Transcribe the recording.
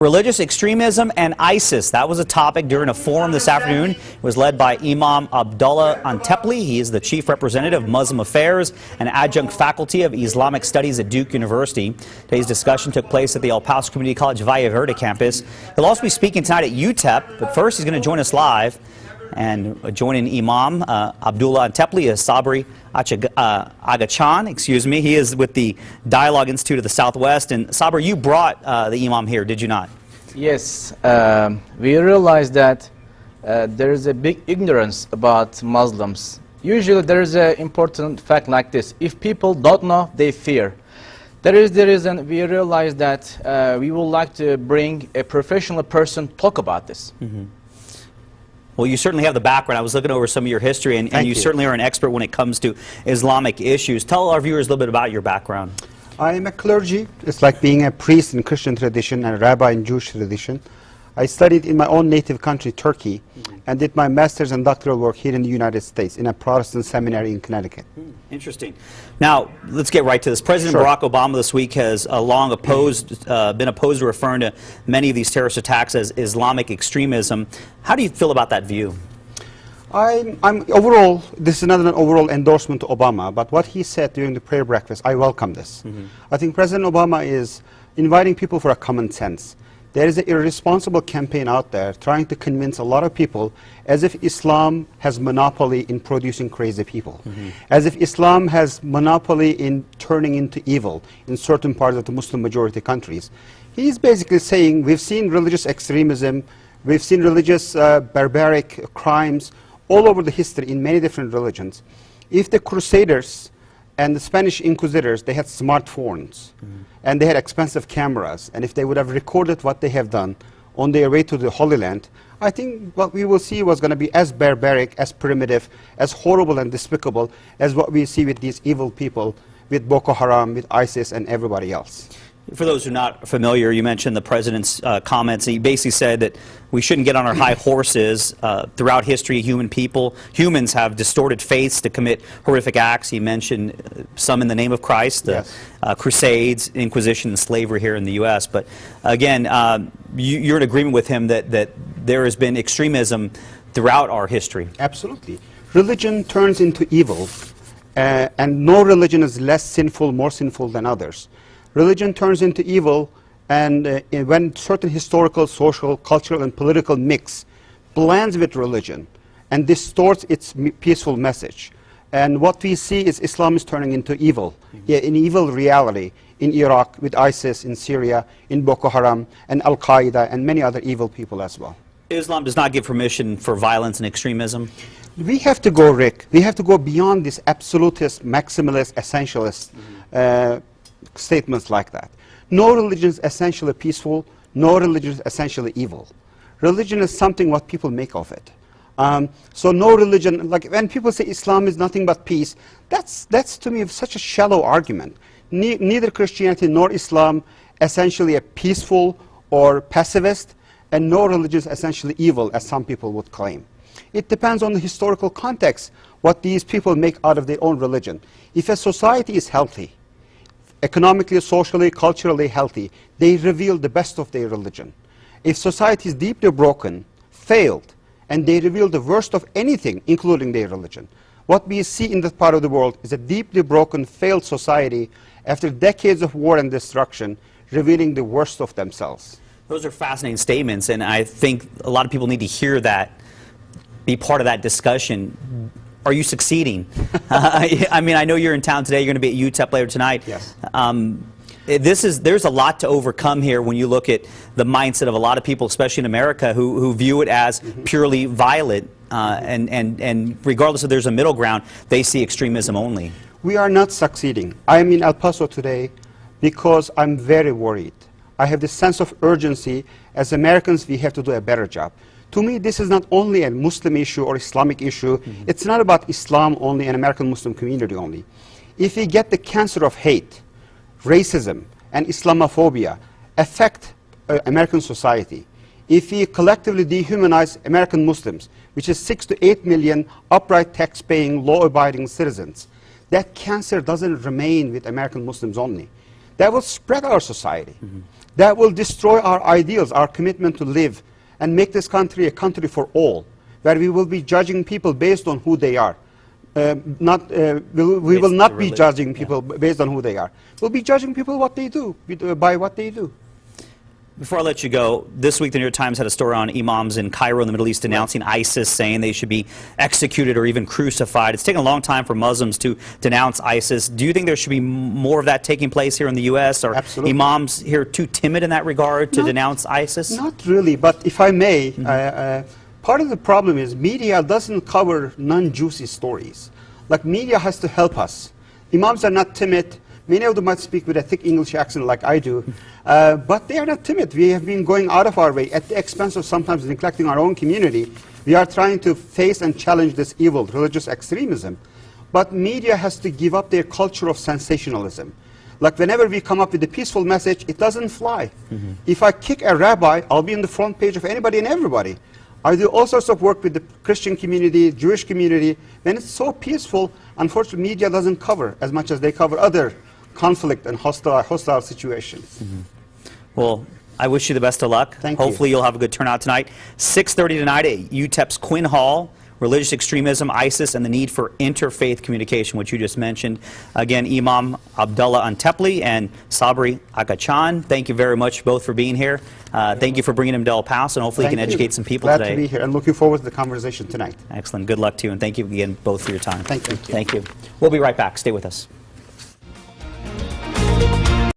Religious extremism and ISIS. That was a topic during a forum this afternoon. It was led by Imam Abdullah Antepli. He is the Chief Representative of Muslim Affairs and Adjunct Faculty of Islamic Studies at Duke University. Today's discussion took place at the El Paso Community College Valle Verde campus. He'll also be speaking tonight at UTEP, but first he's going to join us live. And joining Imam Abdullah Antepli is Sabri Agachan, excuse me. He is with the Dialogue Institute of the Southwest. And Sabri, you brought the Imam here, did you not? Yes, we realize that there is a big ignorance about Muslims. Usually there is an important fact like this: if people don't know, they fear. That is the reason we realize that we would like to bring a professional person talk about this. Mm-hmm. Well, you certainly have the background. I was looking over some of your history, and you certainly are an expert when it comes to Islamic issues. Tell our viewers a little bit about your background. I am a clergy. It's like being a priest in Christian tradition and a rabbi in Jewish tradition. I studied in my own native country, Turkey, and did my master's and doctoral work here in the United States in a Protestant seminary in Connecticut. Interesting. Now, let's get right to this. President Barack Obama this week has long been opposed to referring to many of these terrorist attacks as Islamic extremism. How do you feel about that view? I'm overall, this is not an overall endorsement to Obama, but what he said during the prayer breakfast, I welcome this. I think President Obama is inviting people for a common sense. There is an irresponsible campaign out there trying to convince a lot of people as if Islam has monopoly in producing crazy people, as if Islam has monopoly in turning into evil in certain parts of the Muslim majority countries. He's basically saying we've seen religious extremism, we've seen religious barbaric crimes all over the history in many different religions. If the Crusaders and the Spanish Inquisitors, they had smartphones, and they had expensive cameras, and if they would have recorded what they have done on their way to the Holy Land, I think what we will see was going to be as barbaric, as primitive, as horrible and despicable as what we see with these evil people, with Boko Haram, with ISIS, and everybody else. For those who are not familiar, you mentioned the president's comments. He basically said that we shouldn't get on our high horses. Throughout history, humans have distorted faiths to commit horrific acts. He mentioned some in the name of Christ, the Crusades, Inquisition, and slavery here in the U.S. But again, you're in agreement with him that there has been extremism throughout our history. Absolutely. Religion turns into evil, and no religion is less sinful, more sinful than others. Religion turns into evil, and when certain historical, social, cultural, and political mix blends with religion and distorts its peaceful message. And what we see is Islam is turning into evil, an evil reality in Iraq, with ISIS, in Syria, in Boko Haram, and Al-Qaeda, and many other evil people as well. Islam does not give permission for violence and extremism? We have to go, Rick, we have to go beyond this absolutist, maximalist, essentialist statements like that. No religion is essentially peaceful, no religion is essentially evil. Religion is something what people make of it. So no religion, like when people say Islam is nothing but peace, that's to me such a shallow argument. Neither Christianity nor Islam essentially a peaceful or pacifist, and no religion is essentially evil, as some people would claim. It depends on the historical context, what these people make out of their own religion. If a society is healthy, economically, socially, culturally healthy, they reveal the best of their religion. If society is deeply broken, failed, and they reveal the worst of anything, including their religion, what we see in that part of the world is a deeply broken, failed society after decades of war and destruction, revealing the worst of themselves. Those are fascinating statements, and I think a lot of people need to hear that, be part of that discussion. Are you succeeding? I mean, I know you're in town today. You're going to be at UTEP later tonight. Yes. There's a lot to overcome here when you look at the mindset of a lot of people, especially in America, who view it as purely violent, and regardless if there's a middle ground, they see extremism only. We are not succeeding. I am in El Paso today because I'm very worried. I have this sense of urgency. As Americans, we have to do a better job. To me, this is not only a Muslim issue or Islamic issue. It's not about Islam only and American Muslim community only. If we get the cancer of hate, racism, and Islamophobia affect American society, if we collectively dehumanize American Muslims, which is 6 to 8 million upright, tax-paying, law-abiding citizens, that cancer doesn't remain with American Muslims only. That will spread our society. that will destroy our ideals, our commitment to live, and make this country a country for all, where we will be judging people based on who they are. We will not be judging people based on who they are. We'll be judging people what they do, by what they do. Before I let you go, this week the New York Times had a story on imams in Cairo in the Middle East denouncing ISIS, saying they should be executed or even crucified. It's taken a long time for Muslims to denounce ISIS. Do you think there should be more of that taking place here in the U.S.? Or Absolutely. imams here too timid in that regard to denounce ISIS? Not really, but if I may, part of the problem is media doesn't cover non-juicy stories. Like, media has to help us. Imams are not timid. Many of them might speak with a thick English accent like I do, but they are not timid. We have been going out of our way at the expense of sometimes neglecting our own community. We are trying to face and challenge this evil, religious extremism. But media has to give up their culture of sensationalism. Like, whenever we come up with a peaceful message, it doesn't fly. If I kick a rabbi, I'll be on the front page of anybody and everybody. I do all sorts of work with the Christian community, Jewish community. When it's so peaceful, unfortunately, media doesn't cover as much as they cover other conflict and hostile situations. Well, I wish you the best of luck. Thank you. Hopefully you'll have a good turnout tonight. 6:30 tonight at UTEP's Quinn Hall. Religious extremism, ISIS, and the need for interfaith communication, which you just mentioned. Again, Imam Abdullah Antepli and Sabri Akachan, thank you very much both for being here. Thank you for bringing him to El Paso, and hopefully you can educate some people Glad today. to be here, and looking forward to the conversation tonight. Excellent. Good luck to you, and thank you again both for your time. Thank you. Thank you. We'll be right back. Stay with us.